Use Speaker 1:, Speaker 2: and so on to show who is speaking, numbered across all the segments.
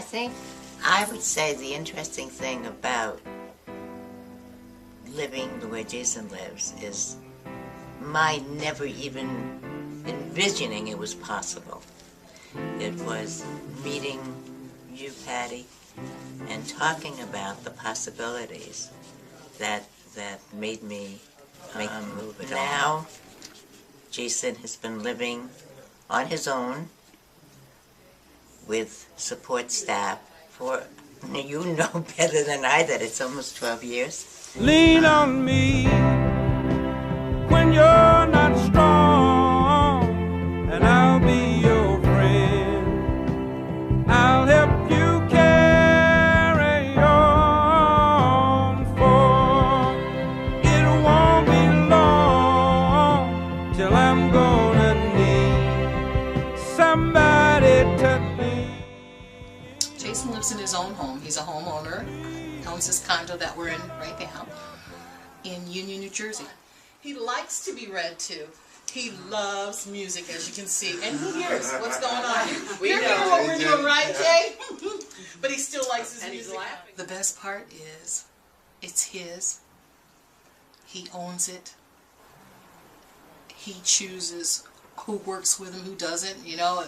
Speaker 1: I think I would say the interesting thing about living the way Jason lives is my never even envisioning it was possible. It was meeting you, Patty, and talking about the possibilities that made me make the move. Now, Jason has been living on his own with support staff for, you know better than I that it's almost 12 years.
Speaker 2: Lean on me when you're not strong, and I'll be your friend. I'll help you carry on, for it won't be long till I'm gonna need somebody to lean.
Speaker 3: Jason lives in his own home. He's a homeowner. Owns this condo that we're in right now in Union, New Jersey. He likes to be read to. He loves music, as you can see. And who hears what's going on? You're hearing what we're doing, right, Jay? But he still likes his music. The best part is, it's his. He owns it. He chooses who works with him, who doesn't. You know,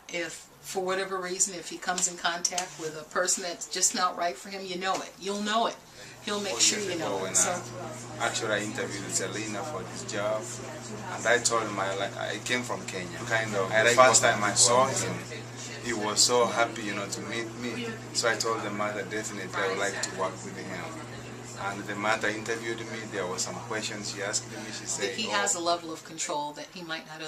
Speaker 3: if for whatever reason, if he comes in contact with a person that's just not right for him, you know it. You'll know it. He'll make sure you know it. So,
Speaker 4: actually, I interviewed Selena for this job, and I told him I came from Kenya. The first time I saw him, he was so happy, to meet me. So I told the mother definitely I would like to work with him. And the mother interviewed me. There were some questions she asked me. She said
Speaker 3: he has a level of control that he might not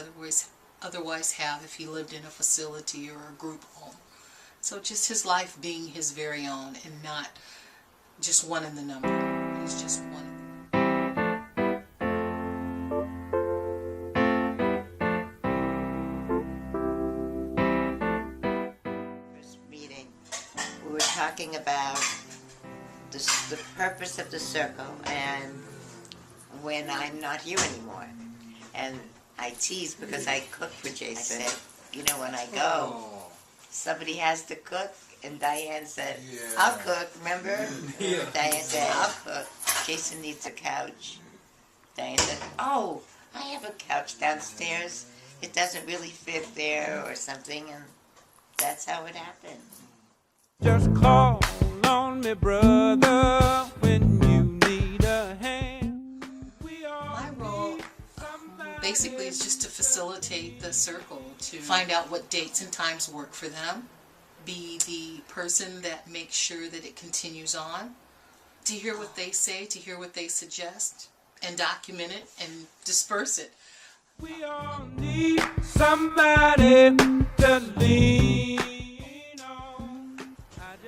Speaker 3: otherwise have if he lived in a facility or a group home. So just his life being his very own and not just one in the number. He's just one.
Speaker 1: First meeting, we were talking about the purpose of the circle and when I'm not here anymore. And I tease because I cook for Jason. I said, when I go, somebody has to cook. And Diane said, I'll cook, remember? Diane said, I'll cook. Jason needs a couch. Diane said, oh, I have a couch downstairs. It doesn't really fit there or something. And that's how it happened.
Speaker 2: Just call on me, brother, when you need a hand.
Speaker 3: My role basically is just to facilitate the circle, to find out what dates and times work for them, be the person that makes sure that it continues on, to hear what they say, to hear what they suggest, and document it and disperse it.
Speaker 2: We all need somebody to lean on.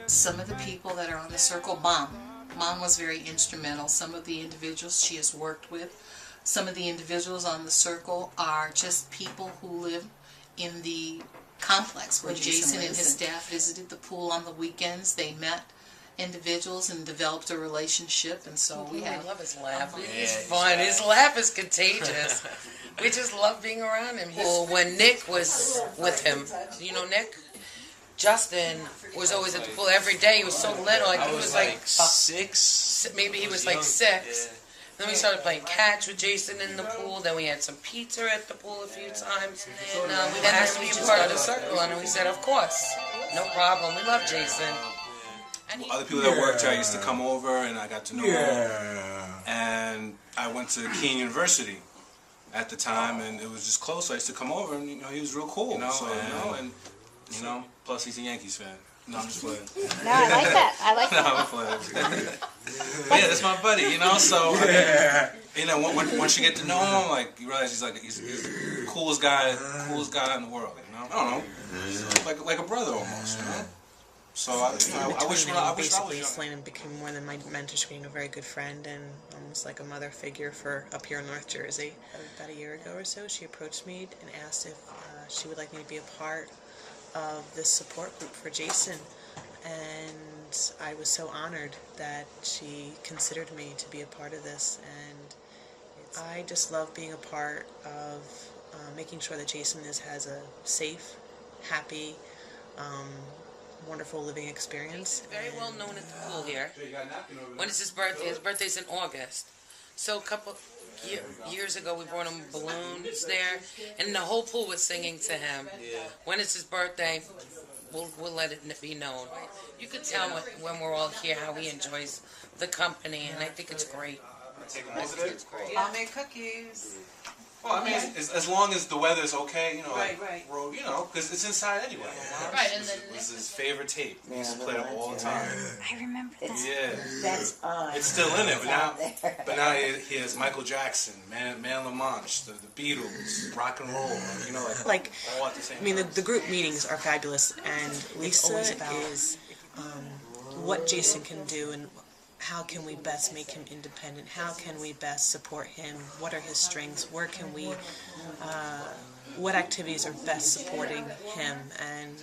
Speaker 3: Some of the people that are on the circle, Mom was very instrumental. Some of the individuals she has worked with, some of the individuals on the circle are just people who live in the complex where Jason and his staff visited the pool on the weekends. They met individuals and developed a relationship, and so we have.
Speaker 5: I love his laugh. He's fun. His laugh is contagious. We just love being around him. Well, when Nick was with him, Nick, Justin was always at the pool every day. He was so little. I think he was like 6. Maybe he was like 6. Then we started playing catch with Jason in the pool. Then we had some pizza at the pool a few times. And we asked him to be part of the circle, and we said, of course, no problem. We love Jason. And
Speaker 4: other people that worked here, I used to come over and I got to know them. And I went to Keene University at the time, and it was just close. So I used to come over, and he was real cool. Plus he's a Yankees fan. No, I'm just playing.
Speaker 6: No, I like that. I like
Speaker 4: No,
Speaker 6: that.
Speaker 4: I'm playing. But yeah, that's my buddy. So once you get to know him, you realize he's the coolest guy in the world. I don't know, like a brother almost. So I wish I was
Speaker 7: basically
Speaker 4: young.
Speaker 7: Selena became more than my mentor, being a very good friend and almost like a mother figure for up here in North Jersey. About a year ago or so, she approached me and asked if she would like me to be a part of this support group for Jason, and I was so honored that she considered me to be a part of this, and I just love being a part of making sure that Jason has a safe, happy, wonderful living experience.
Speaker 5: Very well known at the pool here. When is his birthday? His birthday's in August. So a couple years ago, we brought him balloons there, and the whole pool was singing to him. When is his birthday? We'll let it be known. You could tell when we're all here how he enjoys the company, and I think it's great.
Speaker 8: Take them over there.
Speaker 5: I'll make cookies.
Speaker 8: Well, I mean, as long as the weather's okay,
Speaker 5: Right.
Speaker 8: you know, because it's inside anyway.
Speaker 3: Right, and then
Speaker 8: This is his favorite tape. He used to play it all the time.
Speaker 6: I remember that.
Speaker 8: Yeah,
Speaker 1: That's on.
Speaker 8: it's still in it,
Speaker 1: There.
Speaker 8: but now he has Michael Jackson, Man La Manche, the Beatles, rock and roll, you know,
Speaker 7: Like,
Speaker 8: all at the same
Speaker 7: I mean,
Speaker 8: time.
Speaker 7: the group meetings are fabulous, and Lisa is what Jason can do and how can we best make him independent? How can we best support him? What are his strengths? Where can we, what activities are best supporting him? And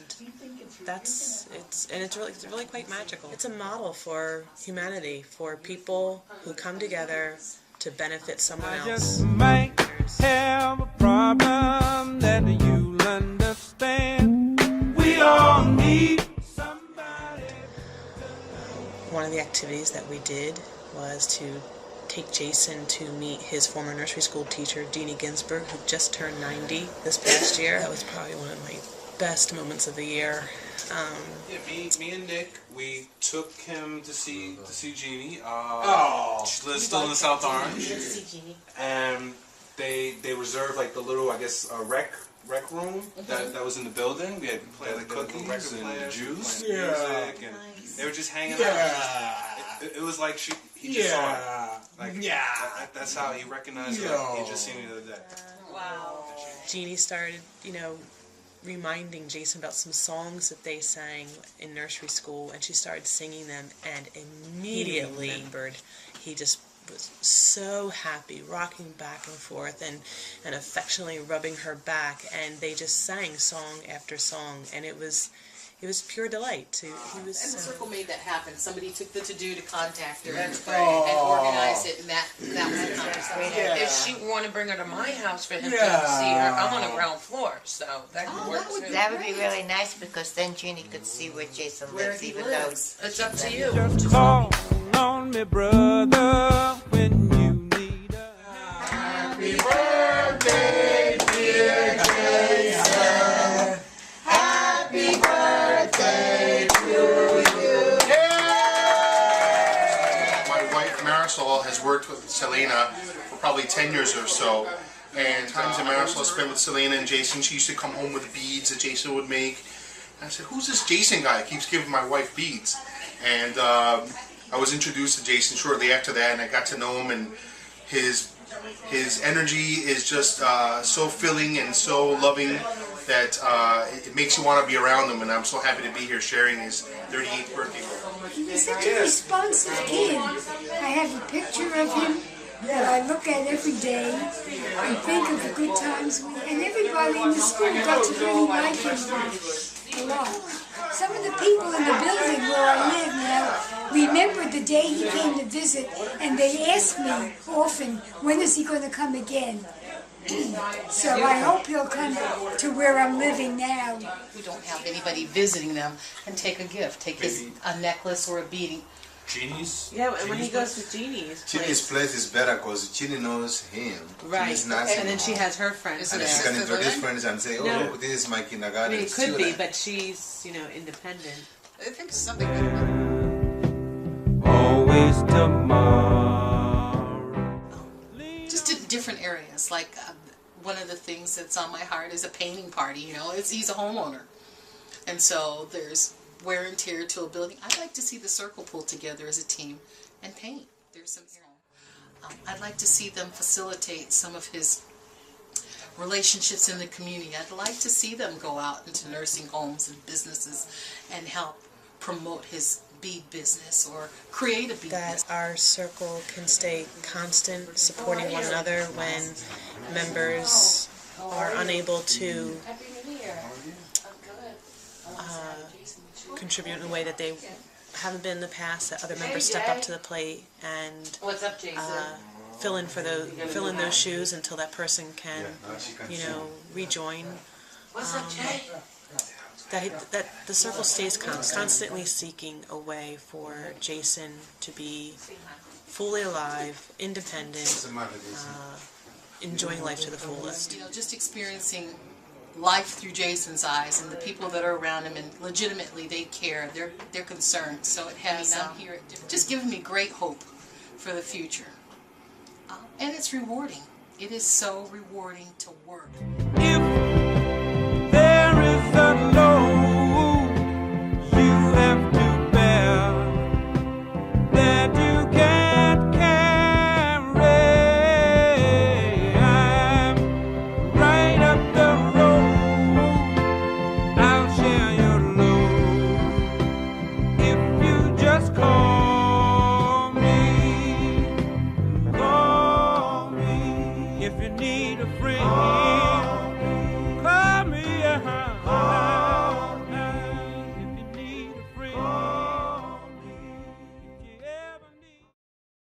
Speaker 7: it's really quite magical. It's a model for humanity, for people who come together to benefit someone
Speaker 2: I
Speaker 7: else.
Speaker 2: just might have a problem that you'll understand. We all need somebody.
Speaker 7: One of the activities that we did was to take Jason to meet his former nursery school teacher, Deanie Ginsburg, who just turned 90 this past year. That was probably one of my best moments of the year.
Speaker 8: Yeah, me and Nick, we took him to see Jeannie. She lives still in South Orange, and they reserved like the little, I guess, rec room that was in the building. We had played the cookies and juice, music, and they were just hanging out. It was like he just saw her. Like, that's how he recognized her. He just seen me the other day.
Speaker 7: Wow. Jeannie started, reminding Jason about some songs that they sang in nursery school, and she started singing them, and immediately remembered. He just was so happy, rocking back and forth and affectionately rubbing her back, and they just sang song after song, and it was pure delight.
Speaker 3: And the circle made that happen. Somebody took the to-do to contact her and organize it, and that was the conversation.
Speaker 5: If she want to bring her to my house for him to see her, I'm on the ground floor, so that could work too.
Speaker 1: That would be really nice because then Jeannie could see where Jason lives, even though
Speaker 5: It's up to you.
Speaker 2: Just call on me, brother, when you need a
Speaker 9: Happy birthday, dear Jason. Happy birthday to you.
Speaker 10: My wife Marisol has worked with Selena for probably 10 years or so. And times that Marisol spent with Selena and Jason, she used to come home with beads that Jason would make. And I said, who's this Jason guy? He keeps giving my wife beads. And I was introduced to Jason shortly after that, and I got to know him, and his energy is just so filling and so loving that it makes you want to be around him, and I'm so happy to be here sharing his 38th birthday with him.
Speaker 11: He's such a responsive kid. I have a picture of him that I look at every day and think of the good times and everybody in the school got to really like him a lot. Some of the people in the building where I live now remember the day he came to visit, and they ask me often, when is he going to come again? So I hope he'll come to where I'm living now.
Speaker 3: We don't have anybody visiting them, and take a gift. Take a necklace or a beading.
Speaker 8: Jeannie's?
Speaker 7: Yeah, and when he goes to Jeannie's
Speaker 4: Jeannie's place is better because Jeannie knows him.
Speaker 7: right,
Speaker 4: Jeannie's nice
Speaker 7: and then she has her friends
Speaker 4: and
Speaker 7: there.
Speaker 4: she can introduce friends and say, oh,
Speaker 7: No.
Speaker 4: this is my
Speaker 7: I
Speaker 4: kindergarten
Speaker 7: mean, it could
Speaker 4: student.
Speaker 7: be, but she's, independent.
Speaker 3: I think something.
Speaker 2: always tomorrow.
Speaker 3: Just in different areas. Like one of the things that's on my heart is a painting party. He's a homeowner, and so there's wear and tear to a building. I'd like to see the circle pull together as a team and paint. There's some. I'd like to see them facilitate some of his relationships in the community. I'd like to see them go out into nursing homes and businesses and help promote his bead business or create a bead business.
Speaker 7: That our circle can stay constant, supporting one another when members are unable to contribute in a way that they haven't been in the past, that other members step up to the plate and
Speaker 5: What's up, Jason?
Speaker 7: fill in those shoes until that person can, rejoin.
Speaker 5: What's up, Jay?
Speaker 7: that the circle stays constantly seeking a way for Jason to be fully alive, independent, enjoying life to the fullest.
Speaker 3: You know, just experiencing life through Jason's eyes and the people that are around him, and legitimately they care, they're concerned. So it has just given me great hope for the future. And it's rewarding. It is so rewarding to work.
Speaker 2: If